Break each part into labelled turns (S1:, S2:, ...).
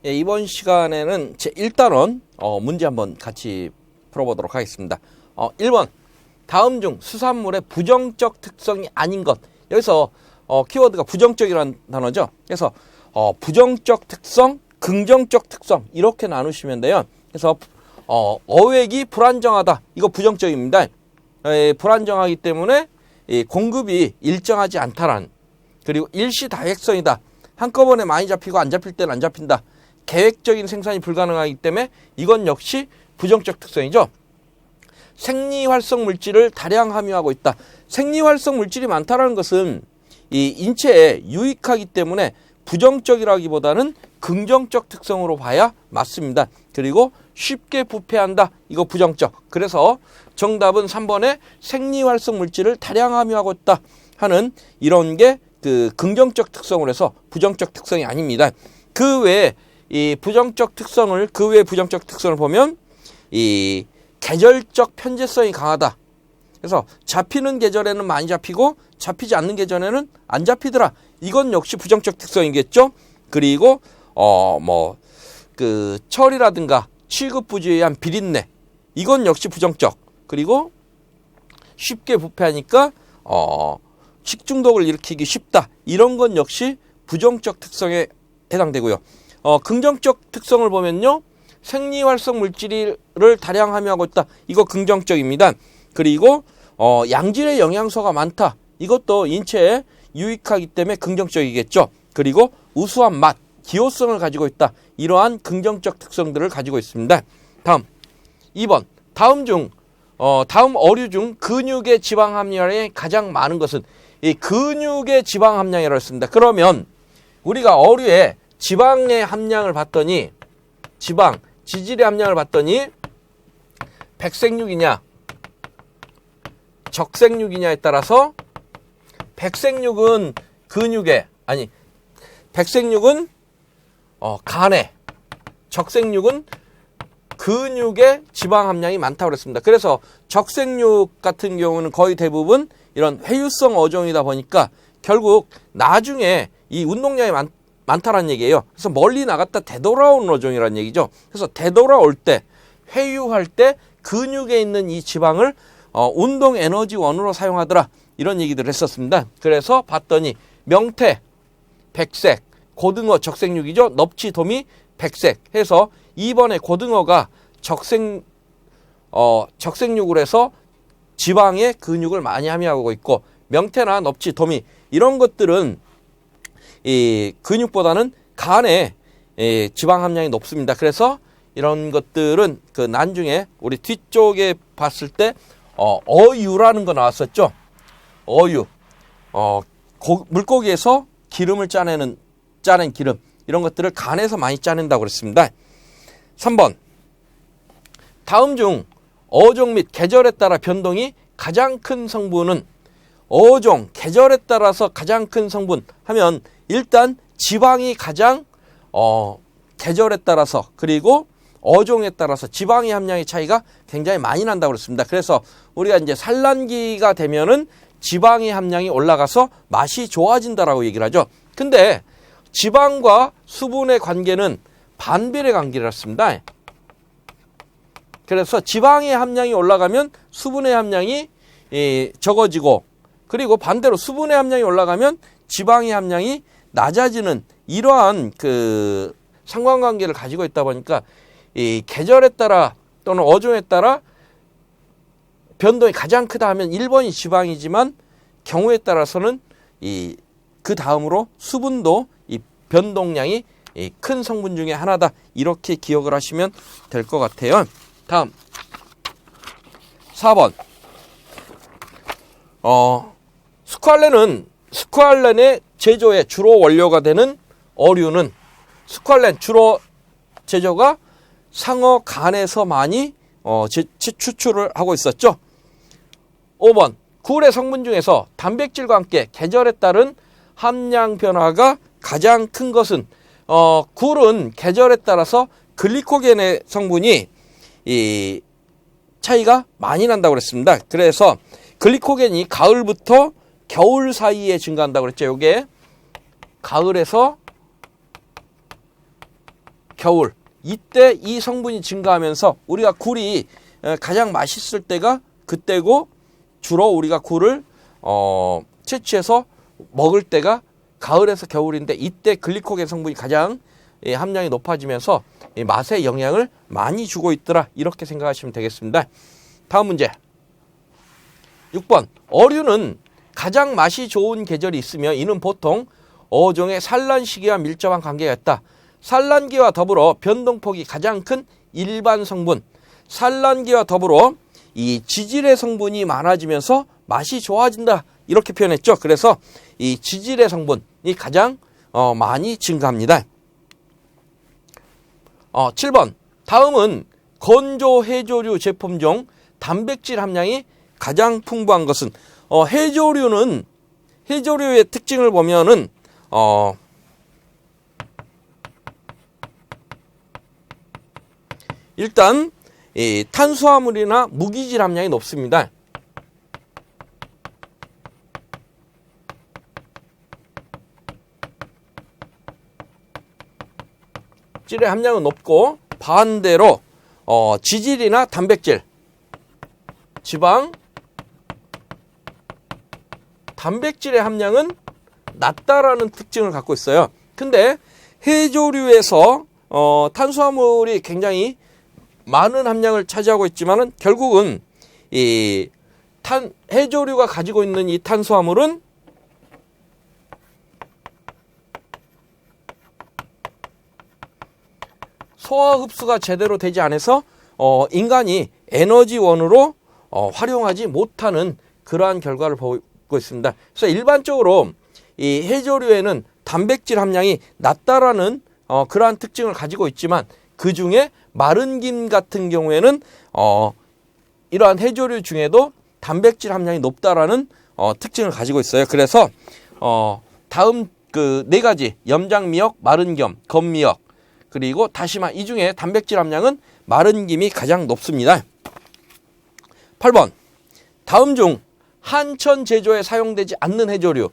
S1: 예, 이번 시간에는 제1단원 문제 한번 같이 풀어보도록 하겠습니다. 1번 다음 중 수산물의 부정적 특성이 아닌 것. 여기서 키워드가 부정적이라는 단어죠. 그래서 부정적 특성, 긍정적 특성 이렇게 나누시면 돼요. 그래서 어획이 불안정하다. 이거 부정적입니다. 불안정하기 때문에 공급이 일정하지 않다라는, 그리고 일시다획성이다. 한꺼번에 많이 잡히고 안 잡힐 때는 안 잡힌다. 계획적인 생산이 불가능하기 때문에 이건 역시 부정적 특성이죠. 생리활성 물질을 다량 함유하고 있다. 생리활성 물질이 많다는 것은 이 인체에 유익하기 때문에 부정적이라기보다는 긍정적 특성으로 봐야 맞습니다. 그리고 쉽게 부패한다. 이거 부정적. 그래서 정답은 3번에 생리활성 물질을 다량 함유하고 있다 하는 이런 게 그 긍정적 특성으로 해서 부정적 특성이 아닙니다. 그 외에 이 부정적 특성을, 그 외의 부정적 특성을 보면 이 계절적 편제성이 강하다. 그래서 잡히는 계절에는 많이 잡히고 잡히지 않는 계절에는 안 잡히더라. 이건 역시 부정적 특성이겠죠. 그리고 그 철이라든가 취급 부지에 의한 비린내, 이건 역시 부정적. 그리고 쉽게 부패하니까 식중독을 일으키기 쉽다. 이런 건 역시 부정적 특성에 해당되고요. 긍정적 특성을 보면요, 생리활성 물질을 다량 함유하고 있다. 이거 긍정적입니다. 그리고 양질의 영양소가 많다. 이것도 인체에 유익하기 때문에 긍정적이겠죠. 그리고 우수한 맛, 기호성을 가지고 있다. 이러한 긍정적 특성들을 가지고 있습니다. 다음 2번 다음 어류 중 근육의 지방 함량이 가장 많은 것은, 이 근육의 지방 함량이라고 했습니다. 그러면 우리가 어류의 지방의 함량을 봤더니, 지질의 함량을 봤더니 백색육이냐 적색육이냐에 따라서 백색육은 백색육은 간에, 적색육은 근육의 지방 함량이 많다고 그랬습니다. 그래서 적색육 같은 경우는 거의 대부분 이런 회유성 어종이다 보니까 결국 나중에 이 운동량이 많다라는 얘기예요. 그래서 멀리 나갔다 되돌아오는 어종이라는 얘기죠. 그래서 되돌아올 때, 회유할 때 근육에 있는 이 지방을 운동 에너지원으로 사용하더라. 이런 얘기들을 했었습니다. 그래서 봤더니 명태, 백색, 고등어 적색육이죠. 넙치, 도미, 백색 해서 2번에 고등어가 적색육으로 해서 지방의 근육을 많이 함유하고 있고, 명태나 넙치, 도미 이런 것들은 이 근육보다는 간에 지방 함량이 높습니다. 그래서 이런 것들은 그 나중에 우리 뒤쪽에 봤을 때 어유라는 거 나왔었죠. 어유, 물고기에서 기름을 짜낸 기름, 이런 것들을 간에서 많이 짜낸다고 그랬습니다. 3번 다음 중 어종 및 계절에 따라 변동이 가장 큰 성분은, 어종, 계절에 따라서 가장 큰 성분 하면 일단 지방이 가장 계절에 따라서, 그리고 어종에 따라서 지방의 함량의 차이가 굉장히 많이 난다고 그랬습니다. 그래서 우리가 이제 산란기가 되면은 지방의 함량이 올라가서 맛이 좋아진다라고 얘기를 하죠. 근데 지방과 수분의 관계는 반비례 관계를 했습니다. 그래서 지방의 함량이 올라가면 수분의 함량이 적어지고, 그리고 반대로 수분의 함량이 올라가면 지방의 함량이 낮아지는 이러한 그 상관관계를 가지고 있다 보니까 이 계절에 따라 또는 어종에 따라 변동이 가장 크다 하면 1번이 지방이지만 경우에 따라서는 그 다음으로 수분도 이 변동량이 큰 성분 중에 하나다. 이렇게 기억을 하시면 될 것 같아요. 다음 4번 스쿠알렌의 제조의 주로 원료가 되는 어류는, 스쿠알렌 주로 제조가 상어 간에서 많이 추출을 하고 있었죠. 5번 굴의 성분 중에서 단백질과 함께 계절에 따른 함량 변화가 가장 큰 것은, 굴은 계절에 따라서 글리코겐의 성분이 이 차이가 많이 난다고 그랬습니다. 그래서 글리코겐이 가을부터 겨울 사이에 증가한다고 그랬죠. 이게 가을에서 겨울 이때 이 성분이 증가하면서 우리가 굴이 가장 맛있을 때가 그때고 주로 우리가 굴을 채취해서 먹을 때가 가을에서 겨울인데 이때 글리코겐 성분이 가장 함량이 높아지면서 맛에 영향을 많이 주고 있더라 이렇게 생각하시면 되겠습니다. 다음 문제 6번 어류는 가장 맛이 좋은 계절이 있으며 이는 보통 어종의 산란 시기와 밀접한 관계가 있다. 산란기와 더불어 변동폭이 가장 큰 일반 성분 산란기와 더불어 이 지질의 성분이 많아지면서 맛이 좋아진다 이렇게 표현했죠. 그래서 이 지질의 성분이 가장 많이 증가합니다. 7번 다음은 건조 해조류 제품 중 단백질 함량이 가장 풍부한 것은 해조류의 특징을 보면은 일단 이 탄수화물이나 무기질 함량이 높습니다. 질의 함량은 높고 반대로 지질이나 단백질, 지방, 단백질의 함량은 낮다라는 특징을 갖고 있어요. 근데 해조류에서 탄수화물이 굉장히 많은 함량을 차지하고 있지만은 결국은 이 해조류가 가지고 있는 이 탄수화물은 소화 흡수가 제대로 되지 않아서 인간이 에너지원으로 활용하지 못하는 그러한 결과를 보고 있습니다. 그래서 일반적으로 이 해조류에는 단백질 함량이 낮다라는 그러한 특징을 가지고 있지만 그 중에 마른 김 같은 경우에는 이러한 해조류 중에도 단백질 함량이 높다라는 특징을 가지고 있어요. 그래서 다음 그 네 가지 염장미역, 마른 겸, 건미역 그리고 다시마 이 중에 단백질 함량은 마른 김이 가장 높습니다. 8번 다음 중 한천 제조에 사용되지 않는 해조류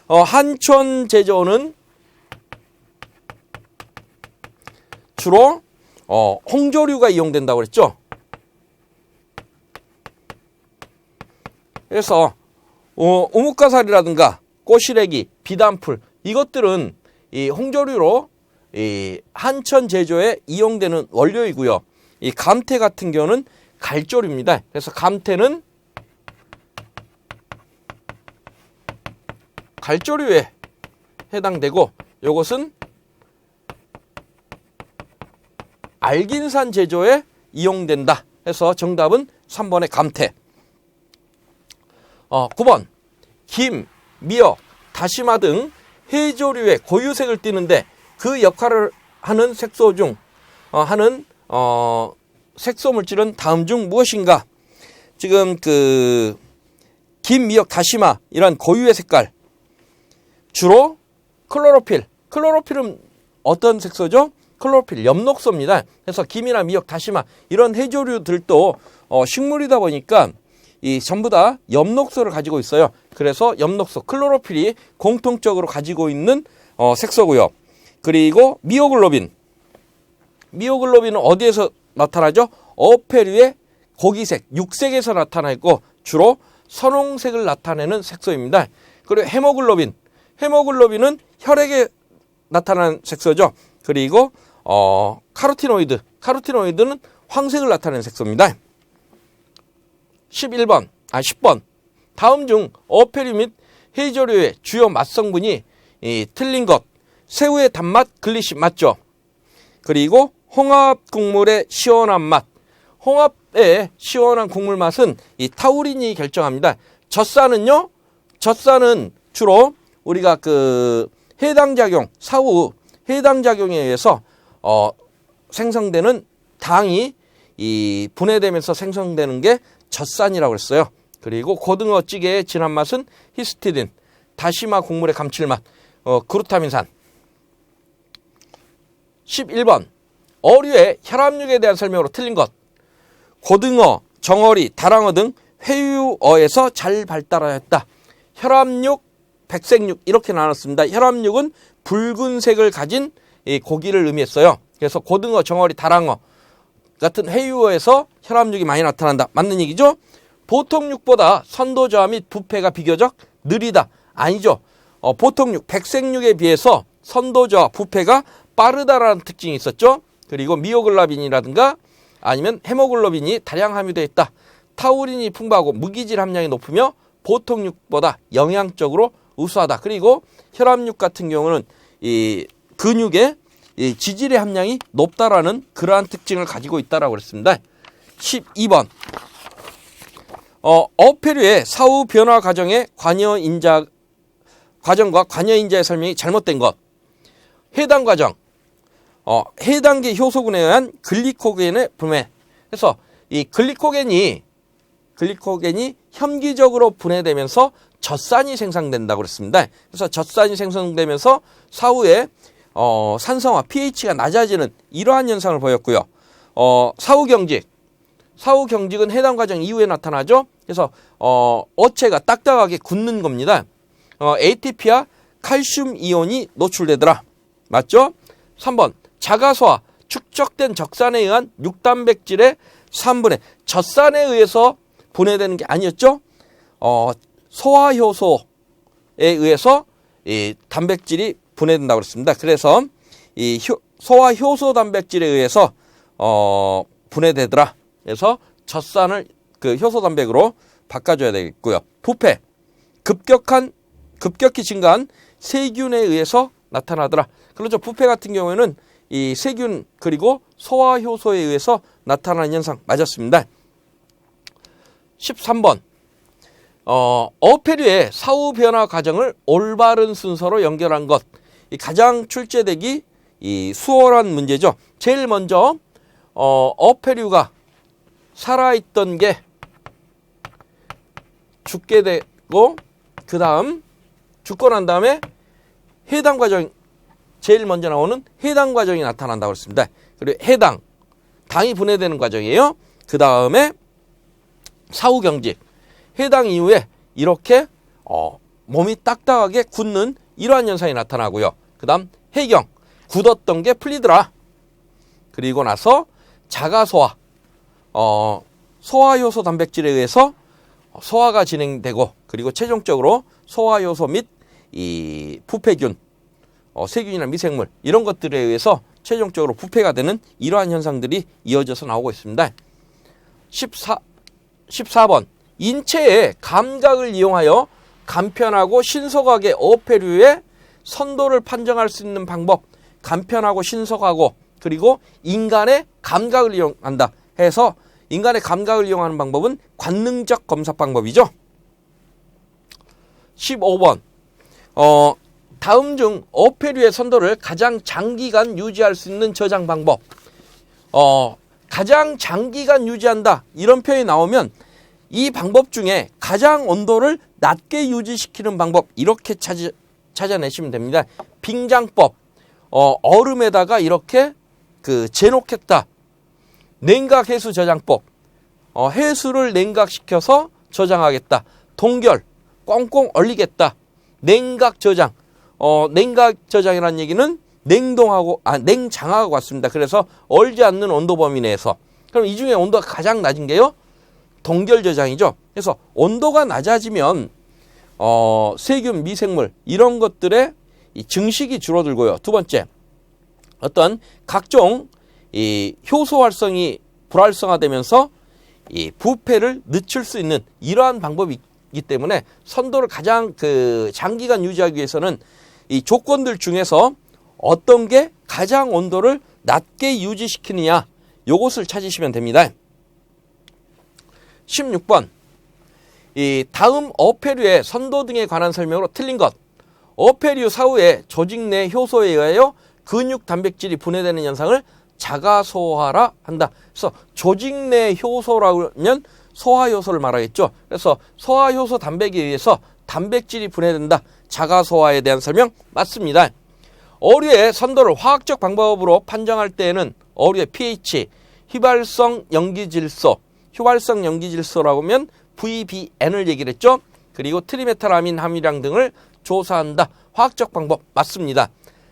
S1: 한천 제조는 주로 홍조류가 이용된다고 그랬죠. 그래서 우뭇가살이라든가 꼬시래기, 비단풀 이것들은 이 홍조류로 이 한천 제조에 이용되는 원료이고요. 이 감태 같은 경우는 갈조류입니다. 그래서 감태는 갈조류에 해당되고 이것은 알긴산 제조에 이용된다. 해서 정답은 3번의 감태. 9번 김, 미역, 다시마 등 해조류의 고유색을 띠는데 그 역할을 하는 색소 중 색소 물질은 다음 중 무엇인가? 지금 그 김, 미역, 다시마 이런 고유의 색깔 주로 클로로필은 어떤 색소죠? 클로로필, 엽록소입니다. 그래서 김이나 미역, 다시마 이런 해조류들도 식물이다 보니까 이 전부 다 엽록소를 가지고 있어요. 그래서 엽록소, 클로로필이 공통적으로 가지고 있는 색소고요. 그리고 미오글로빈은 어디에서 나타나죠? 어패류의 고기색, 육색에서 나타나고 주로 선홍색을 나타내는 색소입니다. 그리고 헤모글로빈은 혈액에 나타나는 색소죠. 그리고 카로티노이드는 황색을 나타내는 색소입니다. 10번 다음 중 어패류 및 해조류의 주요 맛성분이 틀린 것 새우의 단맛 글리신 맞죠? 그리고 홍합 국물의 시원한 맛 홍합의 시원한 국물 맛은 이 타우린이 결정합니다. 젖산은 주로 우리가 그 사후 해당작용에 의해서 생성되는 당이 이 분해되면서 생성되는 게 젖산이라고 했어요. 그리고 고등어 찌개의 진한 맛은 히스티딘, 다시마 국물의 감칠맛, 그루타민산. 11번 어류의 혈압육에 대한 설명으로 틀린 것. 고등어, 정어리, 다랑어 등 회유어에서 잘 발달하였다. 혈압육, 백색육 이렇게 나눴습니다. 혈압육은 붉은색을 가진 이 고기를 의미했어요. 그래서 고등어, 정어리, 다랑어 같은 회유어에서 혈압육이 많이 나타난다. 맞는 얘기죠? 보통육보다 선도저하 및 부패가 비교적 느리다. 아니죠. 보통육, 백색육에 비해서 선도저하, 부패가 빠르다라는 특징이 있었죠. 그리고 미오글로빈이라든가 아니면 헤모글로빈이 다량 함유되어 있다. 타우린이 풍부하고 무기질 함량이 높으며 보통육보다 영양적으로 우수하다. 그리고 혈압육 같은 경우는 이 근육의 이 지질의 함량이 높다라는 그러한 특징을 가지고 있다라고 그랬습니다. 12번. 어패류의 사후 변화 과정의 과정과 관여인자의 설명이 잘못된 것. 해당 과정. 해당계 효소군에 의한 글리코겐의 분해. 그래서 이 글리코겐이 혐기적으로 분해되면서 젖산이 생성된다고 그랬습니다. 그래서 젖산이 생성되면서 사후에 산성화, pH가 낮아지는 이러한 현상을 보였고요. 사후경직은 해당 과정 이후에 나타나죠. 그래서 어체가 딱딱하게 굳는 겁니다. ATP와 칼슘 이온이 노출되더라. 맞죠? 3번 자가소화, 축적된 적산에 의한 육단백질의 3분의 젖산에 의해서 분해되는 게 아니었죠. 소화효소에 의해서 이 단백질이 분해된다고 그랬습니다. 그래서 이 소화효소 단백질에 의해서 분해되더라. 그래서 젖산을 그 효소 단백으로 바꿔줘야 되겠고요. 부패, 급격히 증가한 세균에 의해서 나타나더라. 그렇죠. 부패 같은 경우에는 이 세균 그리고 소화효소에 의해서 나타나는 현상 맞았습니다. 13번. 어패류의 사후 변화 과정을 올바른 순서로 연결한 것. 이 가장 출제되기 이 수월한 문제죠. 제일 먼저 어패류가 살아있던 게 죽게 되고 그 다음 죽고 난 다음에 해당 과정 제일 먼저 나오는 해당 과정이 나타난다고 했습니다. 그리고 당이 분해되는 과정이에요. 그 다음에 사후경직, 해당 이후에 이렇게 몸이 딱딱하게 굳는 이러한 현상이 나타나고요. 그 다음 해경, 굳었던 게 풀리더라. 그리고 나서 자가소화, 소화효소 단백질에 의해서 소화가 진행되고 그리고 최종적으로 소화효소 및 이 부패균, 세균이나 미생물 이런 것들에 의해서 최종적으로 부패가 되는 이러한 현상들이 이어져서 나오고 있습니다. 14번. 인체의 감각을 이용하여 간편하고 신속하게 어패류의 선도를 판정할 수 있는 방법. 간편하고 신속하고 그리고 인간의 감각을 이용한다 해서 인간의 감각을 이용하는 방법은 관능적 검사 방법이죠. 15번. 다음 중 어패류의 선도를 가장 장기간 유지할 수 있는 저장 방법. 가장 장기간 유지한다 이런 표현이 나오면 이 방법 중에 가장 온도를 낮게 유지시키는 방법 이렇게 찾아내시면 됩니다. 빙장법. 얼음에다가 이렇게 재놓겠다. 냉각 해수 저장법. 해수를 냉각시켜서 저장하겠다. 동결. 꽁꽁 얼리겠다. 냉각 저장. 냉각 저장이라는 얘기는 냉장하고 같습니다. 그래서 얼지 않는 온도 범위 내에서. 그럼 이 중에 온도가 가장 낮은 게요. 동결 저장이죠. 그래서 온도가 낮아지면 세균, 미생물 이런 것들의 이 증식이 줄어들고요. 두 번째, 어떤 각종 이 효소 활성이 불활성화되면서 이 부패를 늦출 수 있는 이러한 방법이기 때문에 선도를 가장 장기간 유지하기 위해서는 이 조건들 중에서 어떤 게 가장 온도를 낮게 유지시키느냐 요것을 찾으시면 됩니다. 16번. 이 다음 어패류의 선도 등에 관한 설명으로 틀린 것. 어패류 사후에 조직 내 효소에 의하여 근육 단백질이 분해되는 현상을 자가소화라 한다. 그래서 조직 내 효소라고 하면 소화효소를 말하겠죠. 그래서 소화효소 단백에 의해서 단백질이 분해된다. 자가소화에 대한 설명 맞습니다. 어류의 선도를 화학적 방법으로 판정할 때에는 어류의 pH, 휘발성 염기질소라고 하면 VBN을 얘기를 했죠. 그리고 트리메탈아민 함유량 등을 조사한다. 화학적 방법 맞습니다.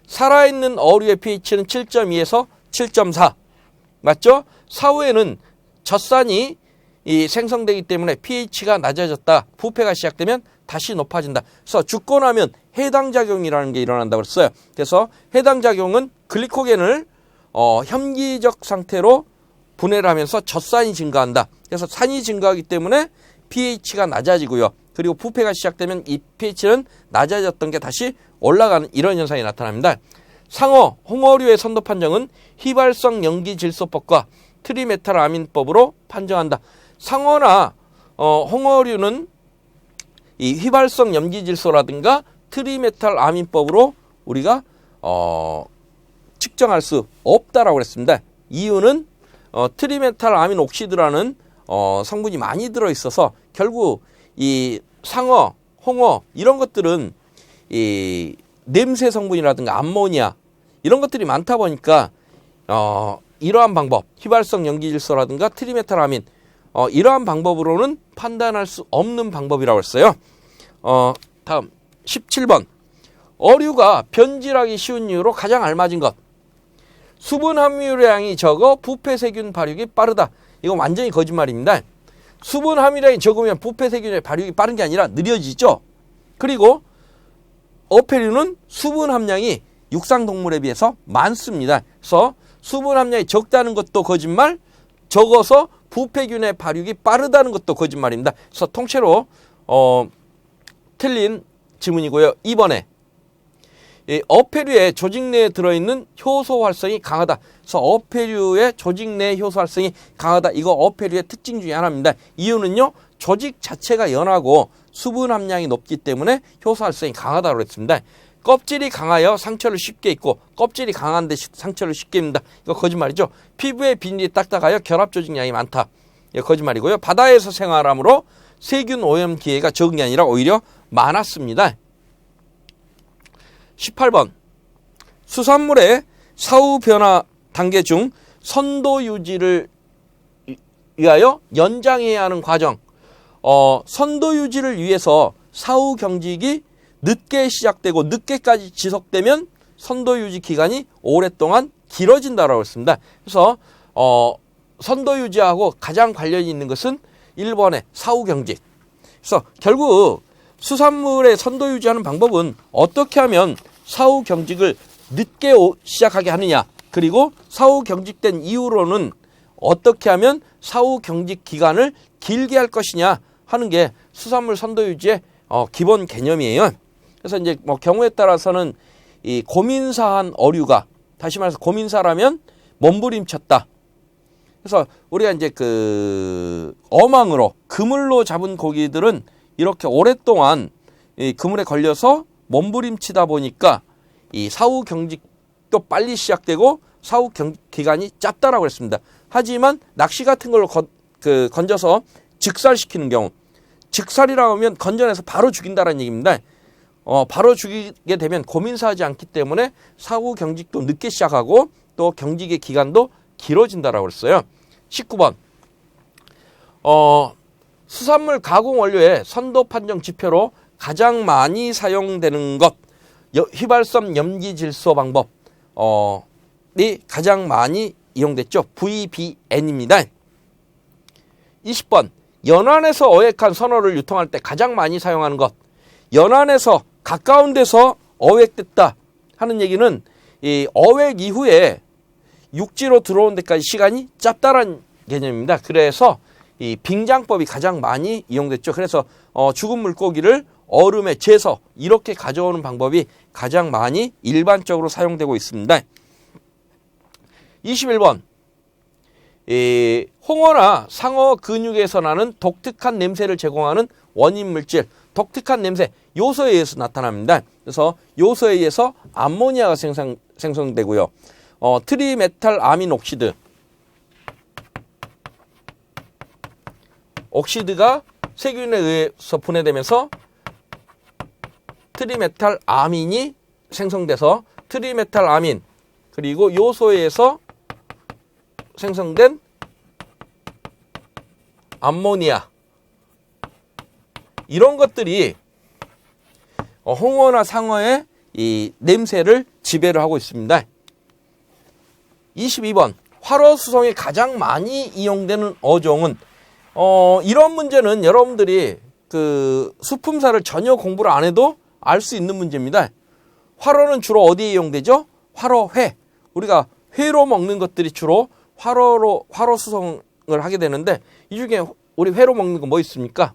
S1: 살아있는 어류의 pH는 7.2에서 7.4 맞죠? 사후에는 젖산이 생성되기 때문에 pH가 낮아졌다. 부패가 시작되면 다시 높아진다. 그래서 죽고 나면 해당작용이라는 게 일어난다고 그랬어요. 그래서 해당작용은 글리코겐을 혐기적 상태로 분해를 하면서 젖산이 증가한다. 그래서 산이 증가하기 때문에 pH가 낮아지고요. 그리고 부패가 시작되면 이 pH는 낮아졌던 게 다시 올라가는 이런 현상이 나타납니다. 상어, 홍어류의 선도 판정은 휘발성 염기질소법과 트리메탈아민법으로 판정한다. 상어나 홍어류는 이 휘발성 염기질소라든가 트리메탈아민법으로 우리가 측정할 수 없다라고 그랬습니다. 이유는 트리메탈아민 옥시드라는 성분이 많이 들어 있어서 결국 이 상어, 홍어 이런 것들은 이 냄새 성분이라든가 암모니아 이런 것들이 많다 보니까 이러한 방법, 휘발성 염기질소라든가 트리메탈아민 이러한 방법으로는 판단할 수 없는 방법이라고 했어요. 다음 17번. 어류가 변질하기 쉬운 이유로 가장 알맞은 것. 수분 함유량이 적어 부패 세균 발육이 빠르다. 이건 완전히 거짓말입니다. 수분 함유량이 적으면 부패 세균의 발육이 빠른 게 아니라 느려지죠. 그리고 어패류는 수분 함량이 육상 동물에 비해서 많습니다. 그래서 수분 함량이 적다는 것도 거짓말, 적어서 부패균의 발육이 빠르다는 것도 거짓말입니다. 그래서 통째로 틀린 지문이고요. 2번에 어패류의 조직 내에 들어있는 효소 활성이 강하다. 그래서 어패류의 조직 내 효소 활성이 강하다. 이거 어패류의 특징 중에 하나입니다. 이유는요. 조직 자체가 연하고 수분 함량이 높기 때문에 효소 활성이 강하다고 했습니다. 껍질이 강하여 상처를 쉽게 입고 껍질이 강한데 상처를 쉽게 입는다. 이거 거짓말이죠. 피부의 비늘이 딱딱하여 결합 조직량이 많다. 이거 거짓말이고요. 바다에서 생활하므로 세균 오염 기회가 적은 게 아니라 오히려 많았습니다. 18번. 수산물의 사후 변화 단계 중 선도 유지를 위하여 연장해야 하는 과정. 선도 유지를 위해서 사후 경직이 늦게 시작되고 늦게까지 지속되면 선도 유지 기간이 오랫동안 길어진다라고 했습니다. 그래서 선도 유지하고 가장 관련이 있는 것은 1번의 사후 경직. 그래서 결국 수산물의 선도 유지하는 방법은 어떻게 하면 사후 경직을 늦게 시작하게 하느냐, 그리고 사후 경직된 이후로는 어떻게 하면 사후 경직 기간을 길게 할 것이냐 하는 게 수산물 선도 유지의 기본 개념이에요. 그래서 이제 뭐 경우에 따라서는 이 고민사한 어류가, 다시 말해서 고민사라면 몸부림쳤다. 그래서 우리가 이제 그 어망으로 그물로 잡은 고기들은 이렇게 오랫동안 이 그물에 걸려서 몸부림치다 보니까 이 사후 경직도 빨리 시작되고 사후 경직 기간이 짧다라고 했습니다. 하지만 낚시 같은 걸로 건져서 즉살시키는 경우, 즉살이라고 하면 건져내서 바로 죽인다는 얘기입니다. 바로 죽이게 되면 고민사하지 않기 때문에 사후 경직도 늦게 시작하고 또 경직의 기간도 길어진다라고 했어요. 19번. 수산물 가공 원료의 선도 판정 지표로 가장 많이 사용되는 것, 휘발성 염기질소 방법이 가장 많이 이용됐죠. VBN입니다. 20번. 연안에서 어획한 선어를 유통할 때 가장 많이 사용하는 것. 연안에서 가까운 데서 어획됐다 하는 얘기는 이 어획 이후에 육지로 들어온 데까지 시간이 짧다라는 개념입니다. 그래서 이 빙장법이 가장 많이 이용됐죠. 그래서 죽은 물고기를 얼음에 재서 이렇게 가져오는 방법이 가장 많이 일반적으로 사용되고 있습니다. 21번. 이 홍어나 상어 근육에서 나는 독특한 냄새를 제공하는 원인 물질, 독특한 냄새, 요소에 의해서 나타납니다. 그래서 요소에 의해서 암모니아가 생성되고요. 트리메탈아민 옥시드, 옥시드가 세균에 의해서 분해되면서 트리메탈아민이 생성돼서 트리메탈아민, 그리고 요소에 의해서 생성된 암모니아, 이런 것들이 홍어나 상어의 이 냄새를 지배를 하고 있습니다. 22번 활어 수송에 가장 많이 이용되는 어종은 이런 문제는 여러분들이 그 수품사를 전혀 공부를 안 해도 알 수 있는 문제입니다. 활어는 주로 어디에 이용되죠? 활어회. 우리가 회로 먹는 것들이 주로 활어 수송을 하게 되는데 이 중에 우리 회로 먹는 거 뭐 있습니까?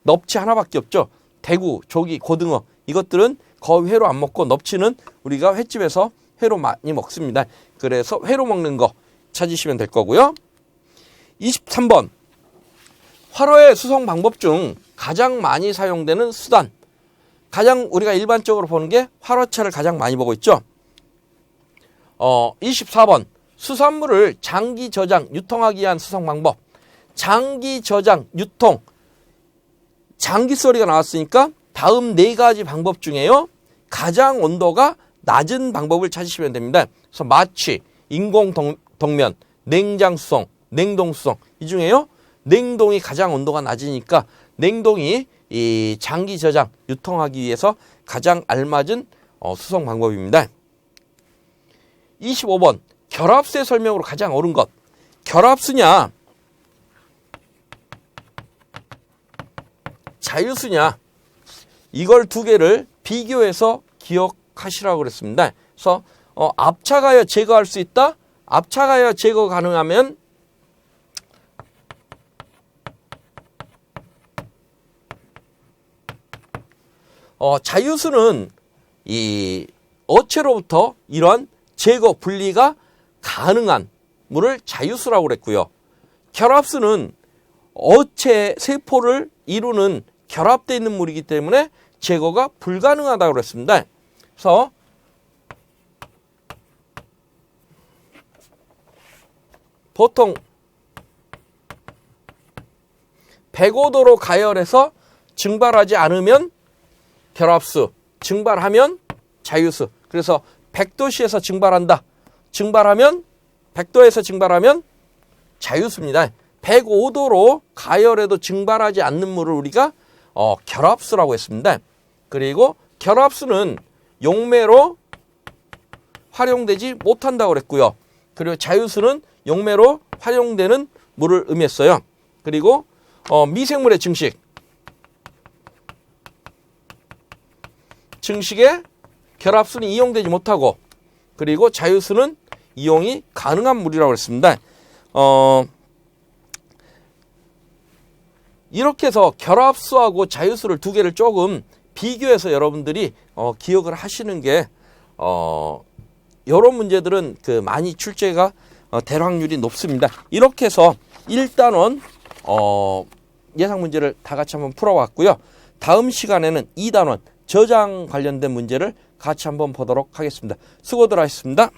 S1: 넙치 하나밖에 없죠. 대구, 조기, 고등어 이것들은 거의 회로 안 먹고 넙치는 우리가 횟집에서 회로 많이 먹습니다. 그래서 회로 먹는 거 찾으시면 될 거고요. 23번 활어의 수송 방법 중 가장 많이 사용되는 수단. 가장 우리가 일반적으로 보는 게 활어차를 가장 많이 보고 있죠. 24번 수산물을 장기 저장, 유통하기 위한 수송 방법. 장기 저장, 유통. 장기 소리가 나왔으니까 다음 네 가지 방법 중에요. 가장 온도가 낮은 방법을 찾으시면 됩니다. 그래서 마취, 인공 동면, 냉장 수송, 냉동 수송. 이 중에요. 냉동이 가장 온도가 낮으니까 냉동이 이 장기 저장, 유통하기 위해서 가장 알맞은 수송 방법입니다. 25번 결합수의 설명으로 가장 옳은 것. 결합수냐 자유수냐 이걸 두 개를 비교해서 기억하시라고 그랬습니다. 그래서 압착하여 제거할 수 있다. 압착하여 제거 가능하면 자유수는 이 어체로부터 이러한 제거 분리가 가능한 물을 자유수라고 그랬고요. 결합수는 어체 세포를 이루는 결합되어 있는 물이기 때문에 제거가 불가능하다고 그랬습니다. 그래서 보통 105도로 가열해서 증발하지 않으면 결합수, 증발하면 자유수. 그래서 100도씨에서 증발한다. 증발하면 100도에서 증발하면 자유수입니다. 105도로 가열해도 증발하지 않는 물을 우리가 결합수라고 했습니다. 그리고 결합수는 용매로 활용되지 못한다고 그랬고요. 그리고 자유수는 용매로 활용되는 물을 의미했어요. 그리고 미생물의 증식에 결합수는 이용되지 못하고 그리고 자유수는 이용이 가능한 물이라고 했습니다. 이렇게 해서 결합수하고 자유수를 두 개를 조금 비교해서 여러분들이 기억을 하시는 게 이런 문제들은 그 많이 출제가 될 확률이 높습니다. 이렇게 해서 1단원 예상 문제를 다 같이 한번 풀어봤고요. 다음 시간에는 2단원 저장 관련된 문제를 같이 한번 보도록 하겠습니다. 수고들 하셨습니다.